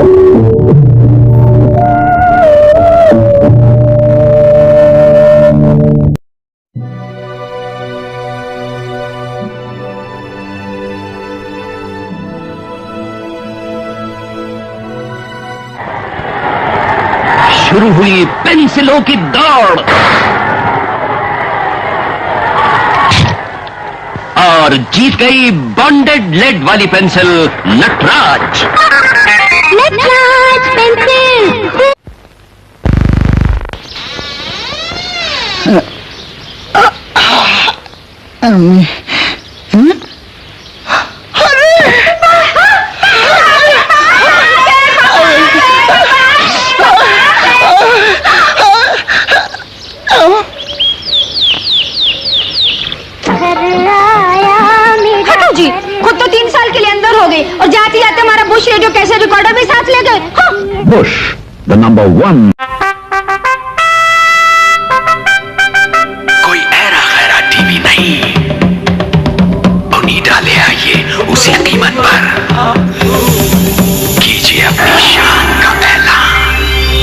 शुरू हुई पेंसिलों की दौड़ और जीत गई बॉन्डेड लेड वाली पेंसिल नटराज। नटराज पेंसिल। खुद तो 3 साल के लिए अंदर हो गई और जाते जाते हमारा बुश रेडियो कैसे रिकॉर्डर भी साथ ले गए। Bush the number 1। कोई ऐरा खैरा टीवी नहीं, ओनिडा ले आइए उसी कीमत पर, कीजिए अपनी शान का ऐलान।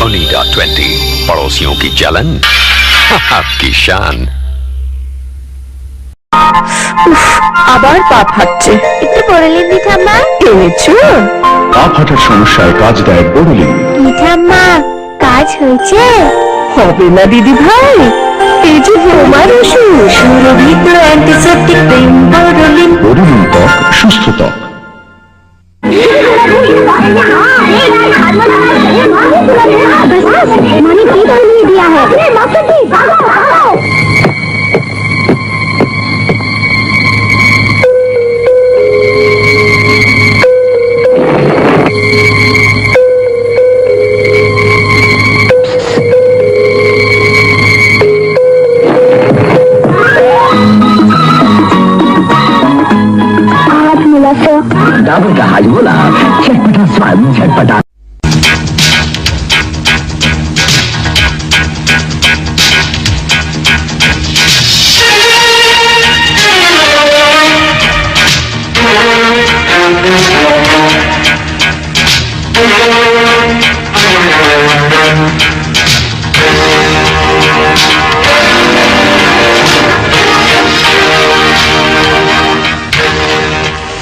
ओनिडा 20, पड़ोसियों की जलन आपकी शान। আবার পা ফাটছে, একটু বড়লিন দি ঠাম্মা এনেছো? পা ফাটার সমস্যায় কাজ দেয় বড়লিন। দি ঠাম্মা কাজ হয়েছে? হবে না দিদি ভাই, এই যে হোমার ওষুধ সুরভিত অ্যান্টিসেপটিক ক্রিম বড়লিন। বড়লিন ত্বক, সুস্থ ত্বক। मैंने की दिया है। डाबर का हाजमोला, चटपटा स्वाद, झटपटा।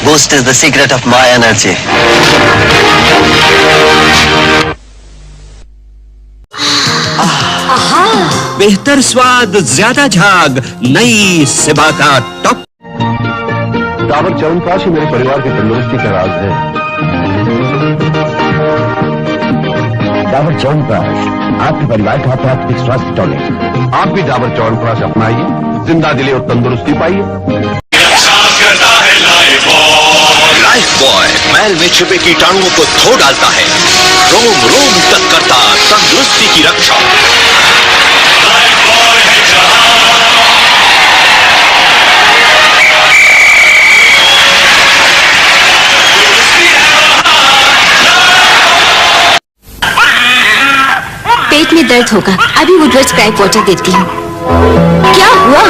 Boost is the secret of my energy. बेहतर स्वाद, ज्यादा झाग, नई सिबा का टॉप। डाबर च्यवनप्राश ही मेरे परिवार की तंदुरुस्ती का राज है। डाबर च्यवनप्राश आपके परिवार का प्राथमिक स्वास्थ्य टॉनिक। आप भी डाबर च्यवनप्राश अपनाइए, जिंदा दिली और तंदुरुस्ती पाइए। लाइफ बॉय मैल में छिपे कीटाणुओं को धो डालता है, रोम रोम तक करता तंदुरुस्ती की रक्षा। पेट में दर्द होगा, अभी वुडवर्ड्स क्राइप वाटर देती हूँ। क्या हुआ?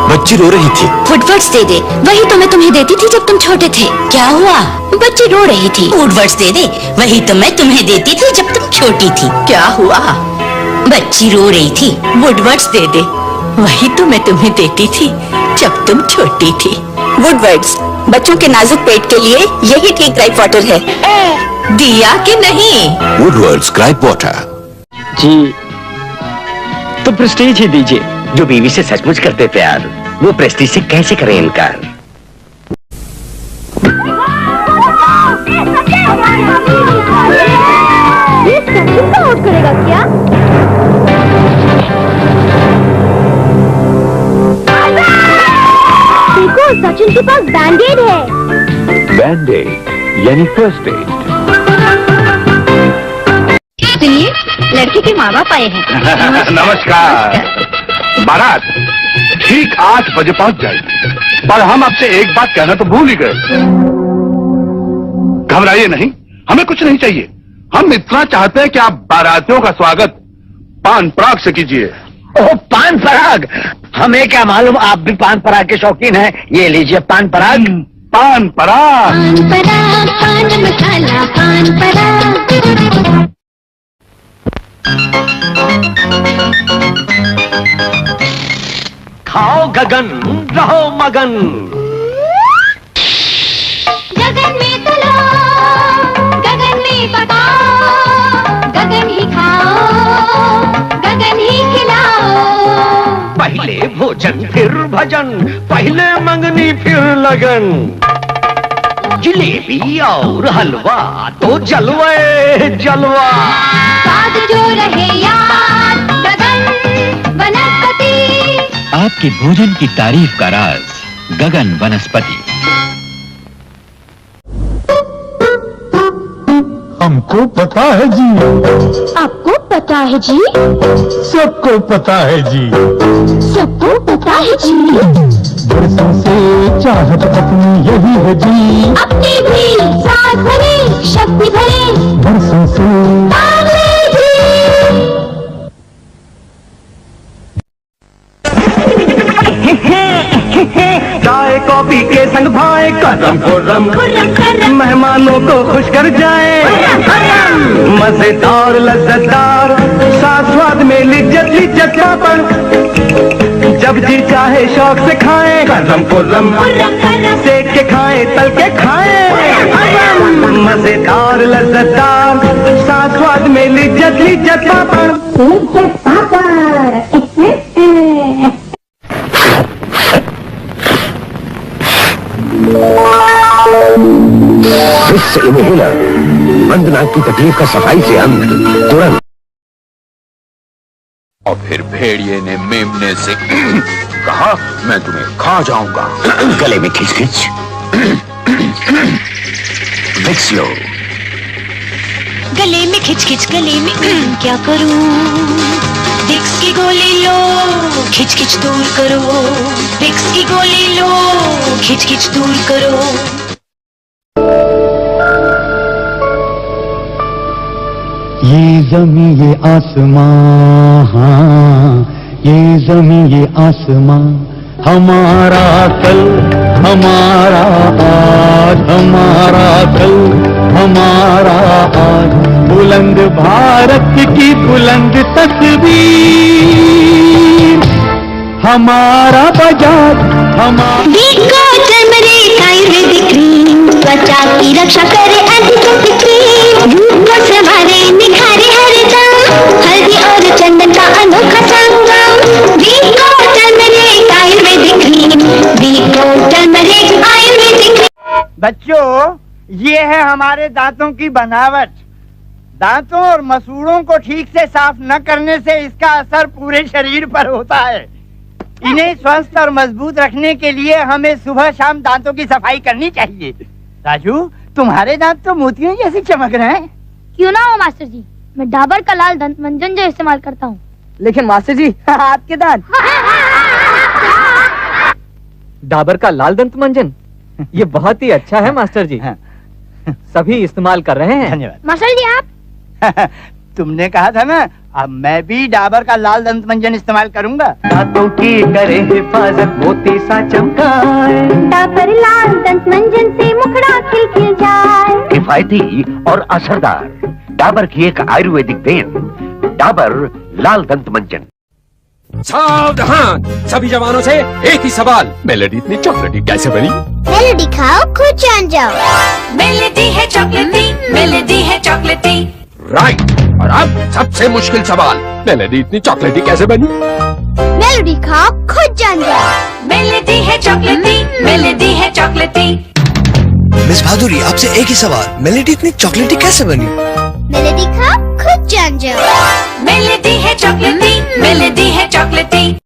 बच्ची रो रही थी। वुडवर्ड्स दे दे, वही तो मैं तुम्हें देती थी जब तुम छोटे थे। क्या हुआ? बच्ची रो रही थी। वुडवर्ड्स दे दे, वही तो मैं तुम्हें देती थी जब तुम छोटी थी। क्या हुआ? बच्ची रो रही थी। वुडवर्ड्स दे दे, वही तो मैं तुम्हें देती थी जब तुम छोटी थी। वुडवर्ड्स बच्चों के नाजुक पेट के लिए यही ठीक क्राइप वाटर है। दिया कि नहीं? वुडवर्ड्स क्राइप वाटर। जी तो प्रेस्टीज ही दीजिए। जो बीवी से सचमुच करते प्यार, वो प्रेस्टीज से कैसे करें इनकार? करेगा क्या? देखो सचिन के पास बैंडेड है। बैंडेड यानी फर्स्ट एड। सुनिए, लड़के के माँ बाप आए हैं। नमस्कार। बारात ठीक 8 बजे पहुंच जाएगी, पर हम आपसे एक बात कहना तो भूल ही गए। घबराइए नहीं, हमें कुछ नहीं चाहिए। हम इतना चाहते हैं कि आप बारातियों का स्वागत पान पराग से कीजिए। ओह, पान पराग! हमें क्या मालूम आप भी पान पराग के शौकीन हैं। ये लीजिए पान पराग। पान पराग, पान पराग, पान मसाला, पान पराग। खाओ गगन, रहो मगन। गगन में तलो, गगन में पकाओ, गगन ही खाओ, गगन ही खिलाओ। पहले भोजन फिर भजन, पहले मंगनी फिर लगन। जलेबी और हलवा तो जलवे जलवा। स्वाद जो रहे याद, गगन वनस्पति। आपके भोजन की तारीफ का राज गगन वनस्पति। हमको पता है जी। आपको पता है जी? सबको पता है जी। सबको पता है जी। बरसों से चाहत अपनी यही है जी। अपनी भी साथ भरे, शक्ति भरे, बरसों से चाय कॉफी के संग भाए करम खुर्रम, मेहमानों को खुश कर जाए। मजेदार लज्जतदार साथ स्वाद में लिज्जत लिज्जत पापड़, जब जी चाहे शौक से खाएं। करम खुर्रम सेक के खाएं, तल के खाएं। मजेदार लज्जतदार साथ स्वाद में लिज्जत लिज्जत पापड़। विक्स इनहेलर, बंद नाक की तकलीफ का सफाई से अंत तुरंत। और फिर भेड़िए ने मेमने से कहा, मैं तुम्हें खा जाऊंगा। गले में खिचखिच, विक्स लो। गले में खिच गले में क्या करूं? विक्स की गोली लो, खिच दूर करो। विक्स की गोली लो, खिच दूर करो। ये जमी ये आसमां, हाँ, ये जमी ये आसमां, हमारा कल हमारा आज, हमारा कल हमारा आज। बुलंद भारत की बुलंद तस्वीर, हमारा बजाज हमारा। आयुर्वेदिक क्रीम त्वचा की रक्षा करे, एंटीसेप्टिक क्रीम रूप को संवारे, निखारे हर दम। हल्दी और चंदन का अनोखा संगम। वीको टर्मरिक आयुर्वेदिक क्रीम, वीको टर्मरिक आयुर्वेदिक क्रीम। बच्चों, ये है हमारे दांतों की बनावट। दांतों और मसूड़ों को ठीक से साफ न करने से इसका असर पूरे शरीर पर होता है। इन्हें स्वस्थ और मजबूत रखने के लिए हमें सुबह शाम दांतों की सफाई करनी चाहिए। राजू, तुम्हारे दांत तो मोतियों जैसे चमक रहे हैं। क्यों ना हो मास्टर जी, मैं डाबर का लाल दंत मंजन जो इस्तेमाल करता हूँ। लेकिन मास्टर जी, आपके दांत। डाबर का लाल दंत मंजन, ये बहुत ही अच्छा है मास्टर जी। सभी इस्तेमाल कर रहे हैं। धन्यवाद मास्टर जी। आप तुमने कहा था ना, अब मैं भी डाबर का लाल दंत मंजन इस्तेमाल करूंगा। दांतों की करे हिफाजत, मोती सा चमकाए। डाबर लाल दंत मंजन से मुखड़ा खिल जाए। किफायती और असरदार डाबर की एक आयुर्वेदिक देन, डाबर लाल दंत मंजन। सावधान, सभी जवानों से एक ही सवाल, मेलेडी इतनी चॉकलेटी कैसे बनी? मेलेडी खाओ, खुद जान जाओ। मेलेडी है चॉकलेटी, मेलेडी है चॉकलेटी। राइट। और अब सबसे मुश्किल सवाल, मेलेडी इतनी चॉकलेटी कैसे बनी? मेलेडी खाओ, खुद जान जाओ। मेलेडी है चॉकलेटी, मेलेडी है चॉकलेटी। मिस भादुरी, आपसे एक ही सवाल, मेलेडी इतनी चॉकलेटी कैसे बनी? मेलेडी खाओ, खुद जान जाओ। मेलेडी है चॉकलेटी, मेलेडी है चॉकलेटी।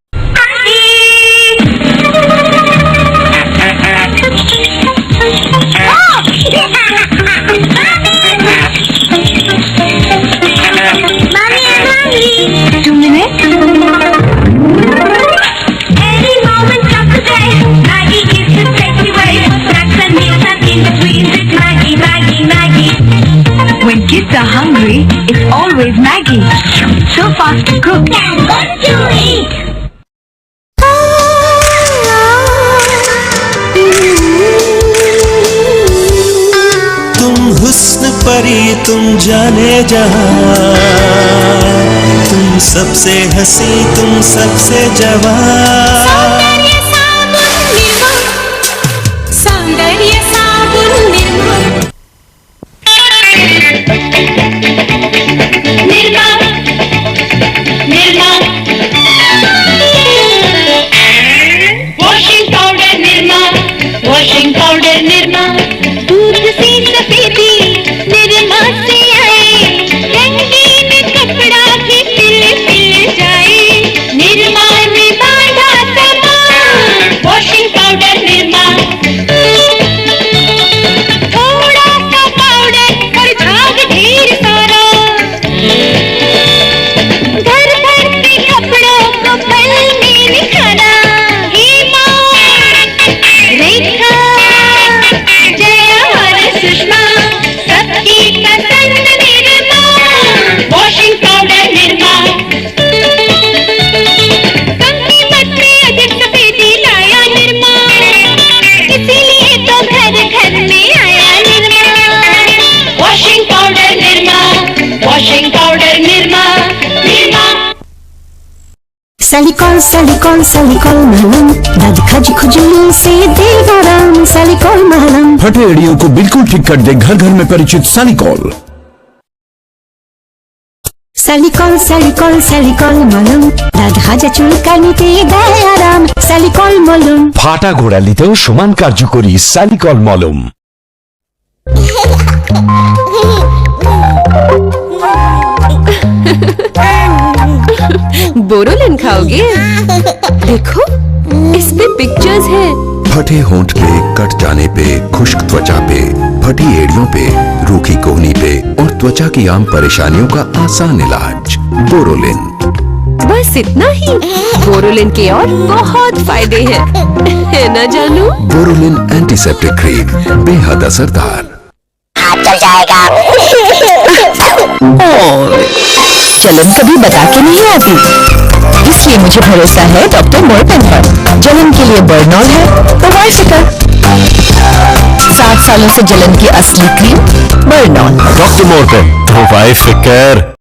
When kids are hungry, it's always Maggie. So fast to cook. Good to eat. तुम हुस्न परी, तुम जाने जहां, तुम तुम सबसे हंसी, तुम सबसे जवान। सौंदर्य साबुन Nirma, Nirma, Nirma, washing powder Nirma, washing powder Nirma, दूध सी सफेदी निर्मा से आए, रंगीन कपड़ा भी खिल खिल जाए, निर्मा ने बांधा सामान, वॉशिंग पाउडर निर्मा। थोड़ा सा पाउडर और झाग ढेर सारा, घर भर के कपड़ों को पल में निखारा, हेमा, रेखा, जया और सुषमा, सबकी पसंद निर्मा, वॉशिंग पाउडर निर्मा। कम कीमत में अधिक सफेदी लाया निर्मा, इसीलिए तो घर घर में आया Nirma, washing powder Nirma, washing powder Nirma, Nirma. Salicol, salicol, salicol malam, दाद खज खुजली से देगा राम, salicol malam। फटे एड़ियों को बिल्कुल ठीक कर दे घर घर में परिचित सालिकॉल। Salicol, salicol, salicol malam, দাদ খাজা চুলকানিতে দেয় আরাম, salicol মলম। ফাটা ঘোড়ালিতেও সমান কার্যকরী সালিকল মলম। बोरोलिन खाओगे? देखो इसमें पिक्चर्स हैं। फटे होंठ पे, कट जाने पे, खुश्क त्वचा पे, फटी एड़ियों पे, रूखी कोहनी पे और त्वचा की आम परेशानियों का आसान इलाज बोरोलिन। बस इतना ही? बोरोलिन के और बहुत फायदे हैं, है ना जानू? बोरोलिन एंटीसेप्टिक क्रीम बेहद असरदार। हाथ चल जाएगा। जलन कभी बता के नहीं आती, इसलिए मुझे भरोसा है डॉक्टर मोर्टन पर। जलन के लिए बर्नॉल है तो वाई फिकर। 7 सालों से जलन की असली क्रीम बर्नॉल। डॉक्टर मोर्टन तो वाई फिकर।